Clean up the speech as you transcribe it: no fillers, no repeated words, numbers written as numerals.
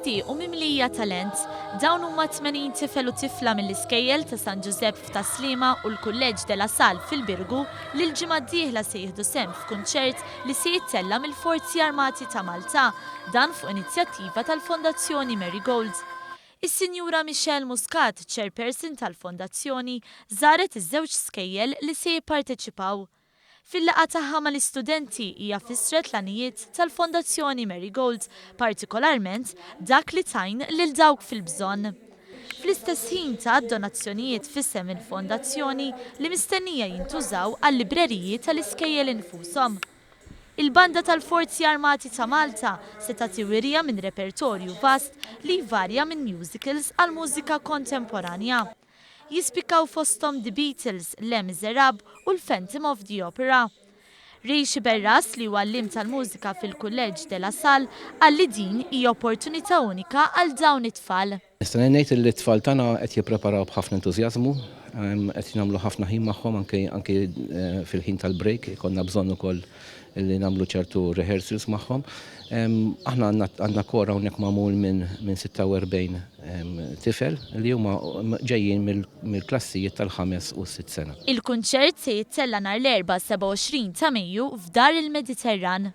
mixtieq u mimlija talent, dawn huma 80 tifel u tifla mill-iskejjel ta' San Giuseppe f'Taslima u l-Kulleġġ de la Sal fil-Birgu li l-ġimgħa d-dieħla se jieħdu sehem f'kunċert li se jittella mill-Forzi Armati ta' Malta, dan fuq inizjattiva tal-Fondazzjoni Marigold. Is-Sinjura Michelle Muscat, chairperson tal-Fondazzjoni, żaret iż-żewġ skejjel li se jipparteċipaw. Fil-laqgħa tagħha mal-istudenti hija fissret l-għanijiet tal-Fondazzjoni Marigold, partikolarment dak li tajn lil dawk fil-bżonn. Fl-istess ħin ta' donazzjonijiet f'isem il-Fondazzjoni li mistennija jintużaw għall-libreriji tal-iskejjel infushom. Il-banda tal-Forzi Armati ta' Malta se tagħti wirja minn repertorju vast li jvarja minn musicals għal mużika kontemporanja. Jispikaw fosthom The Beatles, Les Miserables u l-Phantom of the Opera. Rejxi Berras li huwa għallim tal-mużika fil-Kulleġġ de la Sal għalli din hija opportunità unika għal dawn it-tfal. Nista' ngħid li t-tfal tagħna qed jippreparaw b'ħafna entużjażmu, qed nagħmlu ħafna ħin magħhom anke fil-ħin tal-break, ikollna bżonn ukoll li nagħmlu ċertu rehearsals magħhom. Aħna għandna kora hawnhekk magħmul minn 46 tifel li huma ġejjin mill-klassijiet tal-5 u 6 sena. Il-kunċert se jittella nhar l-4 27 ta' Mejju f'Dar il-Mediterran.